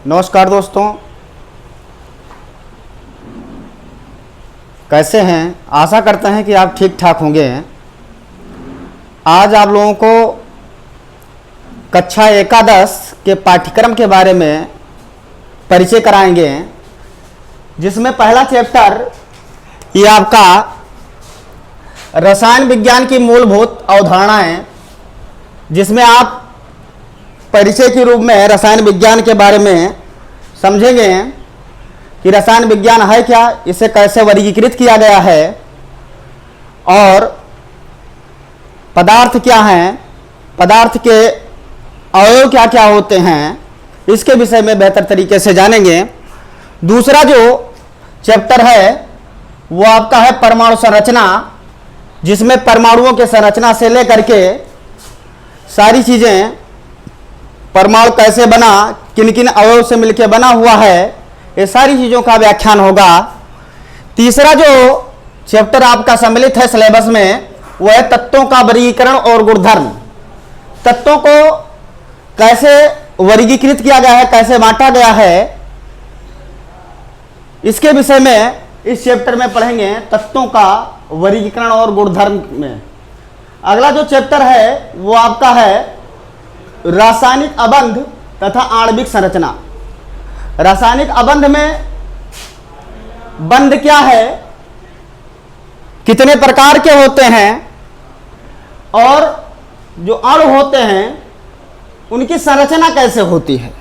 नमस्कार दोस्तों, कैसे हैं। आशा करते हैं कि आप ठीक ठाक होंगे। आज आप लोगों को कक्षा एकादश के पाठ्यक्रम के बारे में परिचय कराएंगे, जिसमें पहला चैप्टर ये आपका रसायन विज्ञान की मूलभूत अवधारणाएं, जिसमें आप परिचय के रूप में रसायन विज्ञान के बारे में समझेंगे कि रसायन विज्ञान है क्या, इसे कैसे वर्गीकृत किया गया है और पदार्थ क्या हैं, पदार्थ के अवयव क्या क्या होते हैं, इसके विषय में बेहतर तरीके से जानेंगे। दूसरा जो चैप्टर है वो आपका है परमाणु संरचना, जिसमें परमाणुओं के संरचना से लेकर के सारी चीज़ें, परमाणु कैसे बना, किन किन अवयव से मिलकर बना हुआ है, ये सारी चीज़ों का व्याख्यान होगा। तीसरा जो चैप्टर आपका सम्मिलित है सिलेबस में वो है तत्वों का वर्गीकरण और गुणधर्म। तत्वों को कैसे वर्गीकृत किया गया है, कैसे बांटा गया है, इसके विषय में इस चैप्टर में पढ़ेंगे, तत्वों का वर्गीकरण और गुणधर्म में। अगला जो चैप्टर है वो आपका है रासायनिक अबंध तथा आणविक संरचना। रासायनिक अबंध में बंध क्या है, कितने प्रकार के होते हैं और जो अणु होते हैं उनकी संरचना कैसे होती है,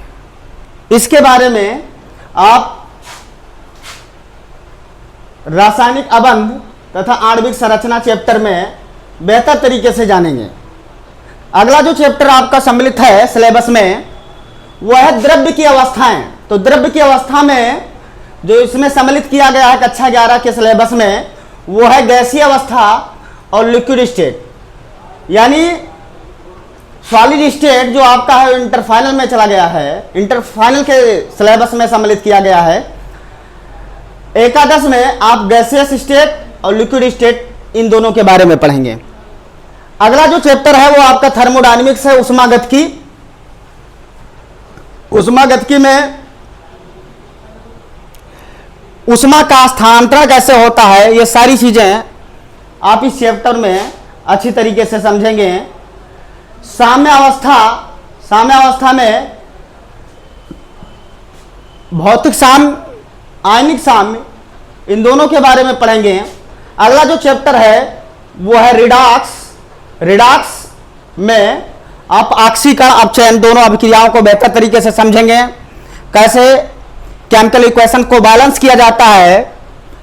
इसके बारे में आप रासायनिक अबंध तथा आणविक संरचना चैप्टर में बेहतर तरीके से जानेंगे। अगला जो चैप्टर आपका सम्मिलित है सिलेबस में वह है द्रव्य की अवस्थाएं। तो द्रव्य की अवस्था में जो इसमें सम्मिलित किया गया है कक्षा 11 के सिलेबस में वो है गैसीय अवस्था और लिक्विड स्टेट, यानी सॉलिड स्टेट जो आपका है इंटर फाइनल में चला गया है, इंटर फाइनल के सिलेबस में सम्मिलित किया गया है। एकादश में आप गैसियस स्टेट और लिक्विड स्टेट इन दोनों के बारे में पढ़ेंगे। अगला जो चैप्टर है वो आपका थर्मोडायनेमिक्स है, उष्मागतिकी। उष्मागतिकी में उष्मा का स्थानांतरण कैसे होता है, ये सारी चीजें आप इस चैप्टर में अच्छी तरीके से समझेंगे। साम्य अवस्था में भौतिक साम्य, आयनिक साम्य, इन दोनों के बारे में पढ़ेंगे। अगला जो चैप्टर है वो है रिडॉक्स। रिडॉक्स में आप ऑक्सीकरण, अपचयन, दोनों अभिक्रियाओं को बेहतर तरीके से समझेंगे। कैसे केमिकल इक्वेशन को बैलेंस किया जाता है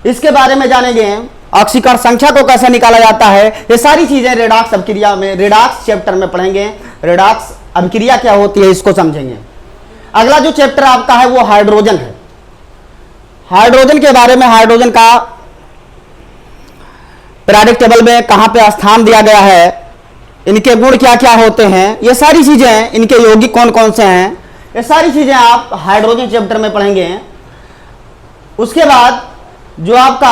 इसके बारे में जानेंगे। ऑक्सीकरण संख्या को कैसे निकाला जाता है, ये सारी चीजें रिडॉक्स अभिक्रिया में, रिडॉक्स चैप्टर में पढ़ेंगे। रिडॉक्स अभिक्रिया क्या होती है इसको समझेंगे। अगला जो चैप्टर आपका है वो हाइड्रोजन है। हाइड्रोजन के बारे में, हाइड्रोजन का पीरियोडिक टेबल में कहां पे स्थान दिया गया है, इनके गुण क्या क्या होते हैं, ये सारी चीजें, इनके यौगिक कौन कौन से हैं, ये सारी चीजें आप हाइड्रोजन चैप्टर में पढ़ेंगे। उसके बाद जो आपका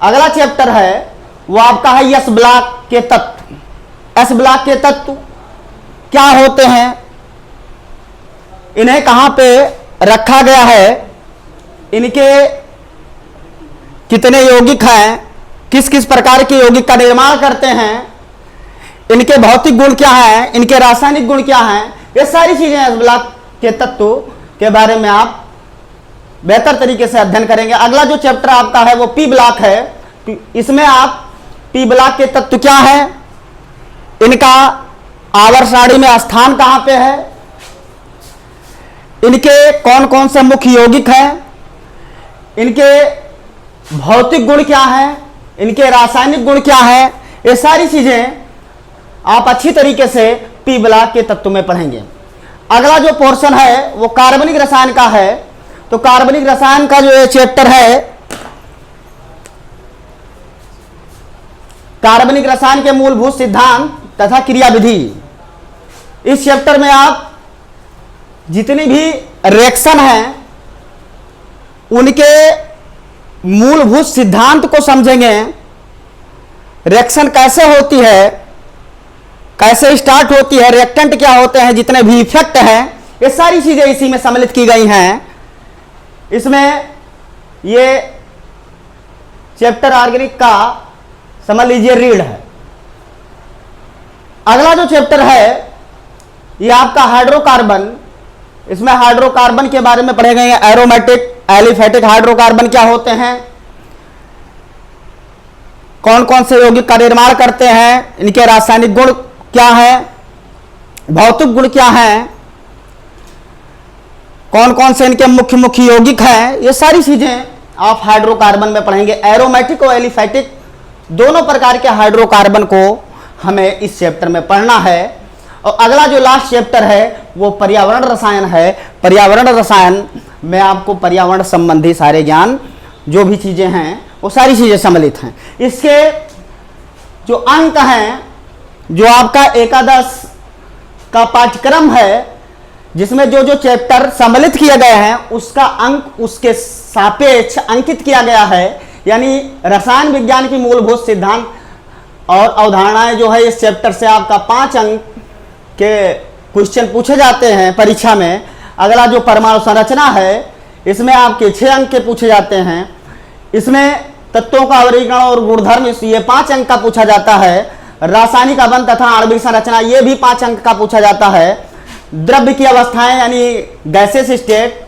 अगला चैप्टर है वो आपका है एस ब्लॉक के तत्व। एस ब्लॉक के तत्व क्या होते हैं, इन्हें कहां पे रखा गया है, इनके कितने यौगिक हैं, किस किस प्रकार के यौगिक का निर्माण करते हैं, इनके भौतिक गुण क्या हैं, इनके रासायनिक गुण क्या हैं, ये सारी चीजें एस ब्लॉक के तत्व के बारे में आप बेहतर तरीके से अध्ययन करेंगे। अगला जो चैप्टर आपका है वो पी ब्लॉक है। इसमें आप पी ब्लॉक के तत्व क्या है, इनका आवर्त सारणी में स्थान कहां पे है, इनके कौन कौन से मुख्य यौगिक हैं, इनके भौतिक गुण क्या हैं, इनके रासायनिक गुण क्या है, ये सारी चीजें आप अच्छी तरीके से पी ब्लॉक के तत्व में पढ़ेंगे। अगला जो पोर्शन है वो कार्बनिक रसायन का है। तो कार्बनिक रसायन का जो ये चैप्टर है, कार्बनिक रसायन के मूलभूत सिद्धांत तथा क्रियाविधि, इस चैप्टर में आप जितनी भी रिएक्शन हैं उनके मूलभूत सिद्धांत को समझेंगे। रिएक्शन कैसे होती है, कैसे स्टार्ट होती है, रिएक्टेंट क्या होते हैं, जितने भी इफेक्ट हैं, ये सारी चीजें इसी में सम्मिलित की गई हैं। इसमें ये चैप्टर ऑर्गेनिक का समझ लीजिए रीढ़ है। अगला जो चैप्टर है ये आपका हाइड्रोकार्बन। इसमें हाइड्रोकार्बन के बारे में पढ़े गए हैं। एरोमेटिक, एलिफेटिक हाइड्रोकार्बन क्या होते हैं, कौन कौन से यौगिक का निर्माण करते हैं, इनके रासायनिक गुण क्या है, भौतिक गुण क्या है, कौन कौन से इनके मुख्य मुख्य यौगिक हैं, ये सारी चीजें आप हाइड्रोकार्बन में पढ़ेंगे। एरोमेटिक और एलिफेटिक दोनों प्रकार के हाइड्रोकार्बन को हमें इस चैप्टर में पढ़ना है। और अगला जो लास्ट चैप्टर है वो पर्यावरण रसायन है। पर्यावरण रसायन में आपको पर्यावरण संबंधी सारे ज्ञान जो भी चीजें हैं वो सारी चीजें सम्मिलित हैं। इसके जो अंक हैं, जो आपका एकादश का पाठ्यक्रम है जिसमें जो जो चैप्टर सम्मिलित किए गए हैं उसका अंक उसके सापेक्ष अंकित किया गया है। यानी रसायन विज्ञान की मूलभूत सिद्धांत और अवधारणाएं जो है इस चैप्टर से आपका 5 अंक के क्वेश्चन पूछे जाते हैं परीक्षा में। अगला जो परमाणु संरचना है इसमें आपके 6 अंक के पूछे जाते हैं। इसमें तत्वों का वर्गीकरण और गुणधर्म ये 5 अंक का पूछा जाता है। रासायनिक अबंध तथा आणविक संरचना ये भी 5 अंक का पूछा जाता है। द्रव्य की अवस्थाएं यानी गैसेस स्टेट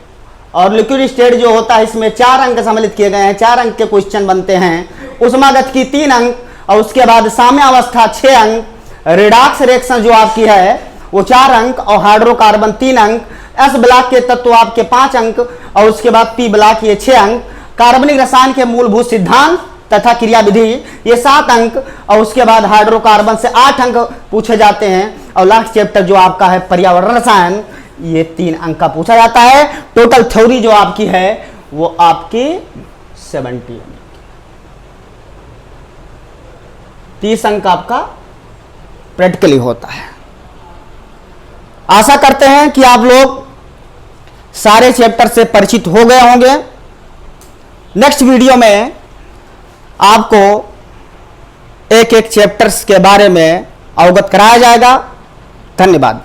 और लिक्विड स्टेट जो होता है इसमें 4 अंक सम्मिलित किए गए हैं। 4 अंक के क्वेश्चन बनते हैं। ऊष्मागतिकी 3 अंक और उसके बाद साम्य अवस्था 6 अंक, रिडॉक्स रिएक्शन जो आपकी है वो 4 अंक और हाइड्रोकार्बन 3 अंक, एस ब्लॉक के तत्व आपके 5 अंक और उसके बाद पी ब्लॉक ये 6 अंक, कार्बनिक रसायन के मूलभूत सिद्धांत तथा क्रियाविधि ये 7 अंक और उसके बाद हाइड्रोकार्बन से 8 अंक पूछे जाते हैं। और लास्ट चैप्टर जो आपका है पर्यावरण रसायन ये 3 अंक का पूछा जाता है। टोटल थ्योरी जो आपकी है वो आपकी 70 अंक, 30 अंक आपका प्रैक्टिकली होता है। आशा करते हैं कि आप लोग सारे चैप्टर से परिचित हो गए होंगे। नेक्स्ट वीडियो में आपको एक एक चैप्टर्स के बारे में अवगत कराया जाएगा। धन्यवाद।